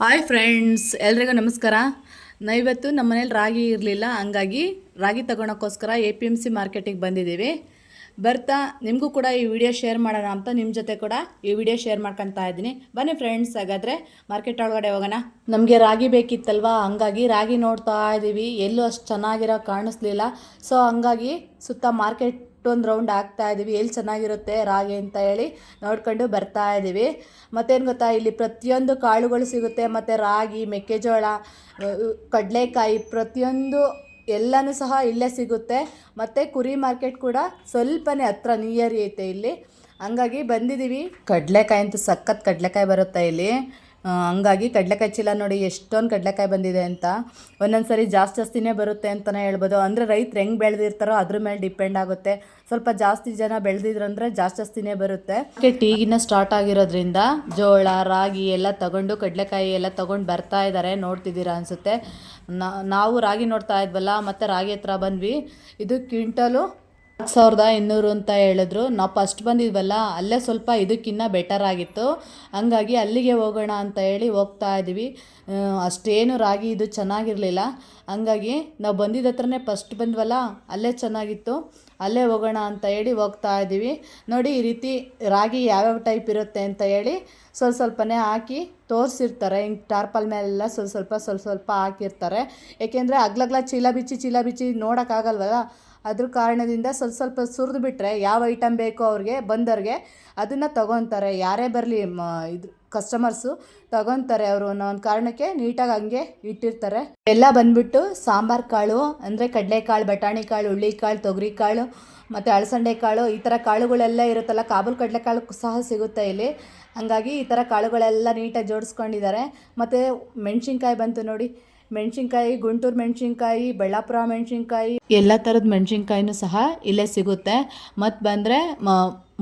Hi friends, ಎಲ್ರಿಗೂ ನಮಸ್ಕಾರ. ಇವತ್ತು ನಮ್ಮ ಮನೇಲಿ ರಾಗಿ ಇರಲಿಲ್ಲ, ಹಂಗಾಗಿ ರಾಗಿ ತಗೊಳಕ್ಕೋಸ್ಕರ APMC ಮಾರ್ಕೆಟಿಗೆ ಬಂದಿದ್ದೀವಿ. ಬರ್ತಾ ನಿಮಗೂ ಕೂಡ ಈ ವಿಡಿಯೋ ಶೇರ್ ಮಾಡೋಣ ಅಂತ ನಿಮ್ಮ ಜೊತೆ ಕೂಡ ಈ ವಿಡಿಯೋ ಶೇರ್ ಮಾಡ್ಕೊತಾ ಇದ್ದೀನಿ. ಬನ್ನಿ ಫ್ರೆಂಡ್ಸ್, ಹಾಗಾದರೆ ಮಾರ್ಕೆಟ್ ಒಳಗಡೆ ಹೋಗೋಣ. ನಮಗೆ ರಾಗಿ ಬೇಕಿತ್ತಲ್ವಾ, ಹಂಗಾಗಿ ರಾಗಿ ನೋಡ್ತಾ ಇದ್ದೀವಿ. ಎಲ್ಲೂ ಅಷ್ಟು ಚೆನ್ನಾಗಿರೋ ಕಾಣಿಸ್ಲಿಲ್ಲ. ಸೊ ಹಂಗಾಗಿ ಸುತ್ತ ಮಾರ್ಕೆಟ್ ಒಂದು ರೌಂಡ್ ಆಗ್ತಾ ಇದ್ದೀವಿ, ಎಲ್ಲಿ ಚೆನ್ನಾಗಿರುತ್ತೆ ರಾಗಿ ಅಂತ ಹೇಳಿ ನೋಡ್ಕೊಂಡು ಬರ್ತಾ ಇದ್ದೀವಿ. ಮತ್ತೇನು ಗೊತ್ತಾ, ಇಲ್ಲಿ ಪ್ರತಿಯೊಂದು ಕಾಳುಗಳು ಸಿಗುತ್ತೆ. ಮತ್ತು ರಾಗಿ, ಮೆಕ್ಕೆಜೋಳ, ಕಡಲೆಕಾಯಿ ಪ್ರತಿಯೊಂದು ಎಲ್ಲನೂ ಸಹ ಇಲ್ಲೇ ಸಿಗುತ್ತೆ. ಮತ್ತು ಕುರಿ ಮಾರ್ಕೆಟ್ ಕೂಡ ಸ್ವಲ್ಪನೇ ಹತ್ರ ನಿಯರ್ ಐತೆ ಇಲ್ಲಿ, ಹಂಗಾಗಿ ಬಂದಿದ್ದೀವಿ. ಕಡಲೆಕಾಯಿ ಅಂತೂ ಸಖತ್ ಕಡಲೆಕಾಯಿ ಬರುತ್ತೆ ಇಲ್ಲಿ. ಹಂಗಾಗಿ ಕಡಲೆಕಾಯಿ ಚೀಲ ನೋಡಿ ಎಷ್ಟೊಂದು ಕಡಲೆಕಾಯಿ ಬಂದಿದೆ ಅಂತ. ಒಂದೊಂದು ಸರಿ ಜಾಸ್ತಿನೇ ಬರುತ್ತೆ ಅಂತಲೇ ಹೇಳ್ಬೋದು. ಅಂದರೆ ರೈತರು ಹೆಂಗೆ ಬೆಳೆದಿರ್ತಾರೋ ಅದ್ರ ಮೇಲೆ ಡಿಪೆಂಡ್ ಆಗುತ್ತೆ. ಸ್ವಲ್ಪ ಜಾಸ್ತಿ ಜನ ಬೆಳೆದಿದ್ರಂದರೆ ಜಾಸ್ತಿನೇ ಬರುತ್ತೆ. ಈಗಿನ ಸ್ಟಾರ್ಟ್ ಆಗಿರೋದ್ರಿಂದ ಜೋಳ, ರಾಗಿ ಎಲ್ಲ ತಗೊಂಡು, ಕಡಲೆಕಾಯಿ ಎಲ್ಲ ತೊಗೊಂಡು ಬರ್ತಾ ಇದ್ದಾರೆ, ನೋಡ್ತಿದ್ದೀರಾ ಅನಿಸುತ್ತೆ. ನಾವು ರಾಗಿ ನೋಡ್ತಾ ಇದ್ವಲ್ಲ, ಮತ್ತು ರಾಗಿ ಹತ್ರ ಬಂದ್ವಿ. ಇದು ಕ್ವಿಂಟಲು 1200 ಅಂತ ಹೇಳಿದ್ರು. ನಾವು ಫಸ್ಟ್ ಬಂದಿದ್ವಲ್ಲ, ಅಲ್ಲೇ ಸ್ವಲ್ಪ ಇದಕ್ಕಿನ್ನ ಬೆಟರ್ ಆಗಿತ್ತು, ಹಂಗಾಗಿ ಅಲ್ಲಿಗೆ ಹೋಗೋಣ ಅಂತ ಹೇಳಿ ಹೋಗ್ತಾ ಇದ್ದೀವಿ. ಅಷ್ಟೇನು ರಾಗಿ ಇದು ಚೆನ್ನಾಗಿರಲಿಲ್ಲ, ಹಂಗಾಗಿ ನಾವು ಬಂದಿದ್ದ ಹತ್ರನೇ ಫಸ್ಟ್ ಬಂದ್ವಲ್ಲ, ಅಲ್ಲೇ ಚೆನ್ನಾಗಿತ್ತು, ಅಲ್ಲೇ ಹೋಗೋಣ ಅಂತ ಹೇಳಿ ಹೋಗ್ತಾ ಇದ್ದೀವಿ. ನೋಡಿ, ಈ ರೀತಿ ರಾಗಿ ಯಾವ್ಯಾವ ಟೈಪ್ ಇರುತ್ತೆ ಅಂತ ಹೇಳಿ ಸ್ವಲ್ಪನೇ ಹಾಕಿ ತೋರಿಸಿರ್ತಾರೆ. ಹಿಂಗೆ ಟಾರ್ಪಲ್ ಮೇಲೆಲ್ಲ ಸ್ವಲ್ಪ ಹಾಕಿರ್ತಾರೆ. ಏಕೆಂದರೆ ಅಗ್ಲಗ್ಲ ಚೀಲ ಬಿಚ್ಚಿ ನೋಡೋಕ್ಕಾಗಲ್ವಲ್ಲ, ಅದ್ರ ಕಾರಣದಿಂದ ಸ್ವಲ್ಪ ಸುರಿದು ಬಿಟ್ಟರೆ ಯಾವ ಐಟಮ್ ಬೇಕೋ ಅವ್ರಿಗೆ ಬಂದವ್ರಿಗೆ ಅದನ್ನು ತೊಗೊತಾರೆ. ಯಾರೇ ಬರಲಿ ಇದು ಕಸ್ಟಮರ್ಸು ತೊಗೊತಾರೆ ಅವರು ಅನ್ನೋ ಒಂದು ಕಾರಣಕ್ಕೆ ನೀಟಾಗಿ ಹಂಗೆ ಇಟ್ಟಿರ್ತಾರೆ. ಎಲ್ಲ ಬಂದ್ಬಿಟ್ಟು ಸಾಂಬಾರು ಕಾಳು, ಅಂದರೆ ಕಡಲೆಕಾಳು, ಬಟಾಣಿ ಕಾಳು, ಹುಳ್ಳಿಕಾಳು, ತೊಗರಿಕಾಳು ಮತ್ತು ಅಳಸಂಡೆ ಕಾಳು, ಈ ಥರ ಕಾಳುಗಳೆಲ್ಲ ಇರುತ್ತಲ್ಲ. ಕಾಬೂಲ್ ಕಡಲೆಕಾಳು ಸಹ ಸಿಗುತ್ತೆ ಇಲ್ಲಿ, ಹಂಗಾಗಿ ಈ ಥರ ಕಾಳುಗಳೆಲ್ಲ ನೀಟಾಗಿ ಜೋಡಿಸ್ಕೊಂಡಿದ್ದಾರೆ. ಮತ್ತು ಮೆಣಸಿನ್ಕಾಯಿ ಬಂತು ನೋಡಿ, ಮೆಣಸಿನ್ಕಾಯಿ, ಗುಂಟೂರು ಮೆಣಸಿನ್ಕಾಯಿ, ಬೆಳ್ಳಾಪುರ ಮೆಣಸಿನ್ಕಾಯಿ, ಎಲ್ಲ ಥರದ ಮೆಣಸಿನ್ಕಾಯಿನೂ ಸಹ ಇಲ್ಲೇ ಸಿಗುತ್ತೆ. ಮತ್ತು ಬಂದರೆ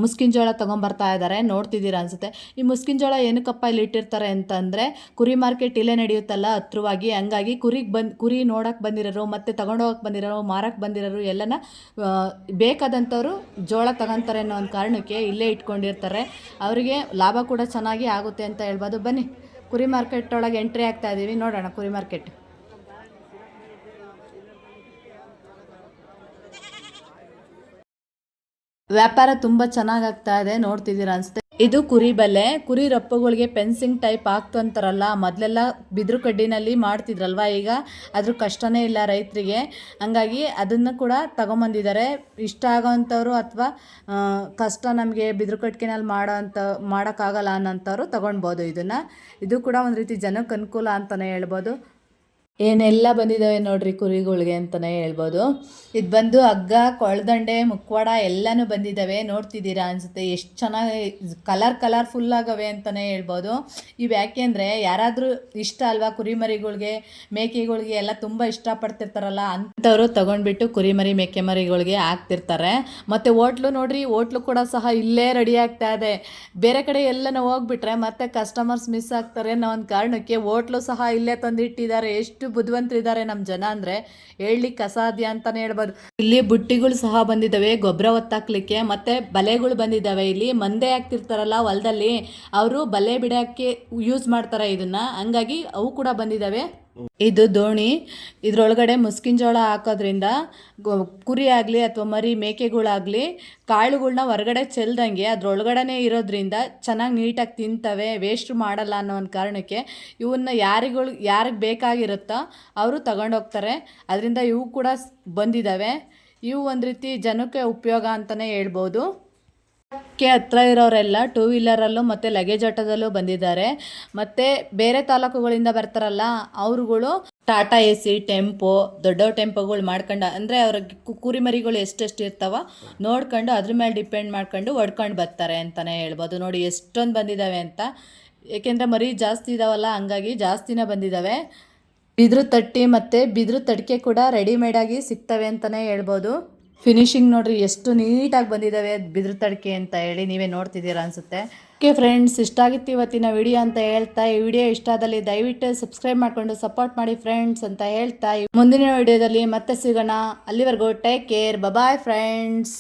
ಮುಸ್ಕಿನ ಜೋಳ ತೊಗೊಂಬರ್ತಾ ಇದ್ದಾರೆ, ನೋಡ್ತಿದ್ದೀರಾ ಅನಿಸುತ್ತೆ. ಈ ಮುಸ್ಕಿನ ಜೋಳ ಏನಕ್ಕಪ್ಪ ಇಲ್ಲಿ ಇಟ್ಟಿರ್ತಾರೆ ಅಂತಂದರೆ, ಕುರಿ ಮಾರ್ಕೆಟ್ ಇಲ್ಲೇ ನಡೆಯುತ್ತಲ್ಲ ಹತ್ರವಾಗಿ, ಹಂಗಾಗಿ ಕುರಿ ನೋಡೋಕೆ ಬಂದಿರೋರು, ಮತ್ತು ತೊಗೊಂಡೋಗಕ್ಕೆ ಬಂದಿರೋರು, ಮಾರಕ್ಕೆ ಬಂದಿರೋರು ಎಲ್ಲನ ಬೇಕಾದಂಥವ್ರು ಜೋಳ ತಗೊತಾರೆ ಅನ್ನೋ ಒಂದು ಕಾರಣಕ್ಕೆ ಇಲ್ಲೇ ಇಟ್ಕೊಂಡಿರ್ತಾರೆ. ಅವರಿಗೆ ಲಾಭ ಕೂಡ ಚೆನ್ನಾಗಿ ಆಗುತ್ತೆ ಅಂತ ಹೇಳ್ಬೋದು. ಬನ್ನಿ, ಕುರಿ ಮಾರ್ಕೆಟ್ ಒಳಗೆ ಎಂಟ್ರಿ ಆಗ್ತಾ ಇದ್ದೀವಿ, ನೋಡೋಣ ಕುರಿ ಮಾರ್ಕೆಟ್. ವ್ಯಾಪಾರ ತುಂಬ ಚೆನ್ನಾಗಿ ಆಗ್ತಾ ಇದೆ, ನೋಡ್ತಿದ್ದೀರಾ ಅನಿಸುತ್ತೆ. ಇದು ಕುರಿ ಬಲೆ. ಕುರಿ ರಪ್ಪುಗಳಿಗೆ ಫೆನ್ಸಿಂಗ್ ಟೈಪ್ ಆಗ್ತು ಅಂತಾರಲ್ಲ, ಮೊದಲೆಲ್ಲ ಬಿದಿರು ಕಡ್ಡಿನಲ್ಲಿ ಮಾಡ್ತಿದ್ರಲ್ವ, ಈಗ ಅದ್ರ ಕಷ್ಟನೇ ಇಲ್ಲ ರೈತರಿಗೆ, ಹಂಗಾಗಿ ಅದನ್ನು ಕೂಡ ತಗೊಂಬಂದಿದ್ದಾರೆ. ಇಷ್ಟ ಆಗೋವಂಥವ್ರು ಅಥವಾ ಕಷ್ಟ ನಮಗೆ ಬಿದಿರು ಕಟ್ಕೆನಲ್ಲಿ ಮಾಡೋಕ್ಕಾಗಲ್ಲ ಅನ್ನೋಂಥವ್ರು ತೊಗೊಳ್ಬೋದು ಇದನ್ನು. ಇದು ಕೂಡ ಒಂದು ರೀತಿ ಜನಕ್ಕೆ ಅನುಕೂಲ ಅಂತಲೇ ಹೇಳ್ಬೋದು. ಏನೆಲ್ಲ ಬಂದಿದ್ದಾವೆ ನೋಡ್ರಿ ಕುರಿಗಳಿಗೆ ಅಂತಲೇ ಹೇಳ್ಬೋದು. ಇದು ಬಂದು ಹಗ್ಗ, ಕೊಳದಂಡೆ, ಮುಖವಾಡ ಎಲ್ಲನೂ ಬಂದಿದ್ದಾವೆ, ನೋಡ್ತಿದ್ದೀರಾ ಅನಿಸುತ್ತೆ. ಎಷ್ಟು ಚೆನ್ನಾಗಿ ಕಲರ್ಫುಲ್ ಆಗವೆ ಅಂತಲೇ ಹೇಳ್ಬೋದು. ಇವು ಯಾಕೆಂದರೆ ಯಾರಾದರೂ ಇಷ್ಟ ಅಲ್ವಾ, ಕುರಿಮರಿಗಳಿಗೆ, ಮೇಕೆಗಳಿಗೆ ಎಲ್ಲ ತುಂಬ ಇಷ್ಟಪಡ್ತಿರ್ತಾರಲ್ಲ, ಅಂಥವ್ರು ತೊಗೊಂಡ್ಬಿಟ್ಟು ಕುರಿಮರಿ, ಮೇಕೆ ಮರಿಗಳಿಗೆ ಹಾಕ್ತಿರ್ತಾರೆ. ಮತ್ತು ಹೋಟ್ಲು ನೋಡ್ರಿ, ಹೋಟ್ಲು ಕೂಡ ಸಹ ಇಲ್ಲೇ ರೆಡಿ ಆಗ್ತಾ ಇದೆ. ಬೇರೆ ಕಡೆ ಎಲ್ಲನೂ ಹೋಗ್ಬಿಟ್ರೆ ಮತ್ತೆ ಕಸ್ಟಮರ್ಸ್ ಮಿಸ್ ಆಗ್ತಾರೆ ಅನ್ನೋ ಒಂದು ಕಾರಣಕ್ಕೆ ಹೋಟ್ಲು ಸಹ ಇಲ್ಲೇ ತಂದಿಟ್ಟಿದ್ದಾರೆ. ಎಷ್ಟು ಬುದ್ಧಿವಂತರಿದ್ದಾರೆ ನಮ್ಮ ಜನ ಅಂದರೆ ಹೇಳಲಿಕ್ಕೆ ಅಸಾಧ್ಯ ಅಂತಲೇ ಹೇಳ್ಬೋದು. ಇಲ್ಲಿ ಬುಟ್ಟಿಗಳು ಸಹ ಬಂದಿದ್ದಾವೆ ಗೊಬ್ಬರ ಒತ್ತಾಕ್ಲಿಕ್ಕೆ, ಮತ್ತು ಬಲೆಗಳು ಬಂದಿದ್ದಾವೆ. ಇಲ್ಲಿ ಮಂದೆ ಹಾಕ್ತಿರ್ತಾರಲ್ಲ ಹೊಲದಲ್ಲಿ, ಅವರು ಬಲೆ ಬಿಡೋಕ್ಕೆ ಯೂಸ್ ಮಾಡ್ತಾರೆ ಇದನ್ನು, ಹಂಗಾಗಿ ಅವು ಕೂಡ ಬಂದಿದ್ದಾವೆ. ಇದು ದೋಣಿ, ಇದರೊಳಗಡೆ ಮುಸ್ಕಿನ ಜೋಳ ಹಾಕೋದ್ರಿಂದ ಕುರಿ ಆಗಲಿ ಅಥವಾ ಮರಿ ಮೇಕೆಗಳಾಗಲಿ ಕಾಳುಗಳ್ನ ಹೊರಗಡೆ ಚೆಲ್ದಂಗೆ ಅದರೊಳಗಡೆ ಇರೋದ್ರಿಂದ ಚೆನ್ನಾಗಿ ನೀಟಾಗಿ ತಿಂತವೆ, ವೇಸ್ಟ್ ಮಾಡಲ್ಲ ಅನ್ನೋ ಒಂದು ಕಾರಣಕ್ಕೆ ಇವನ್ನ ಯಾರಿಗೆ ಬೇಕಾಗಿರುತ್ತೋ ಅವರು ತಗೊಂಡೋಗ್ತಾರೆ. ಅದರಿಂದ ಇವು ಕೂಡ ಬಂದಿದ್ದಾವೆ. ಇವು ಒಂದು ರೀತಿ ಜನಕ್ಕೆ ಉಪಯೋಗ ಅಂತಲೇ ಹೇಳ್ಬೋದು. ಹತ್ರ ಇರೋರೆಲ್ಲ ಟೂ ವೀಲರಲ್ಲೂ ಮತ್ತು ಲಗೇಜ್ ಆಟೋದಲ್ಲೂ ಬಂದಿದ್ದಾರೆ. ಮತ್ತು ಬೇರೆ ತಾಲೂಕುಗಳಿಂದ ಬರ್ತಾರಲ್ಲ ಅವರುಗಳು ಟಾಟಾ AC, ಟೆಂಪೋ, ದೊಡ್ಡ ಟೆಂಪೋಗಳು ಮಾಡ್ಕೊಂಡು, ಅಂದರೆ ಅವ್ರಿಗೆ ಕುರಿಮರಿಗಳು ಎಷ್ಟೆಷ್ಟು ಇರ್ತಾವ ನೋಡ್ಕೊಂಡು ಅದ್ರ ಮೇಲೆ ಡಿಪೆಂಡ್ ಮಾಡ್ಕೊಂಡು ಹೊಡ್ಕೊಂಡು ಬರ್ತಾರೆ ಅಂತಲೇ ಹೇಳ್ಬೋದು. ನೋಡಿ ಎಷ್ಟೊಂದು ಬಂದಿದ್ದಾವೆ ಅಂತ, ಏಕೆಂದರೆ ಮರಿ ಜಾಸ್ತಿ ಇದ್ದಾವಲ್ಲ, ಹಂಗಾಗಿ ಜಾಸ್ತಿನೇ ಬಂದಿದ್ದಾವೆ. ಬಿದಿರು ತಟ್ಟಿ ಮತ್ತು ಬಿದಿರು ತಡಿಕೆ ಕೂಡ ರೆಡಿಮೇಡಾಗಿ ಸಿಗ್ತವೆ ಅಂತಲೇ ಹೇಳ್ಬೋದು. ಫಿನಿಶಿಂಗ್ ನೋಡ್ರಿ ಎಷ್ಟು ನೀಟಾಗಿ ಬಂದಿದ್ದಾವೆ ಬಿದಿರು ತಡಿಕೆ ಅಂತ ಹೇಳಿ, ನೀವೇ ನೋಡ್ತಿದ್ದೀರಾ ಅನಿಸುತ್ತೆ. ಓಕೆ ಫ್ರೆಂಡ್ಸ್, ಇಷ್ಟ ಆಗಿತ್ತು ಇವತ್ತಿನ ವಿಡಿಯೋ ಅಂತ ಹೇಳ್ತಾ, ಈ ವಿಡಿಯೋ ಇಷ್ಟ ಆದಲ್ಲಿ ದಯವಿಟ್ಟು ಸಬ್ಸ್ಕ್ರೈಬ್ ಮಾಡಿಕೊಂಡು ಸಪೋರ್ಟ್ ಮಾಡಿ ಫ್ರೆಂಡ್ಸ್ ಅಂತ ಹೇಳ್ತಾ, ಮುಂದಿನ ವಿಡಿಯೋದಲ್ಲಿ ಮತ್ತೆ ಸಿಗೋಣ. ಅಲ್ಲಿವರೆಗೂ ಟೇಕ್ ಕೇರ್, ಬಾಯ್ ಫ್ರೆಂಡ್ಸ್.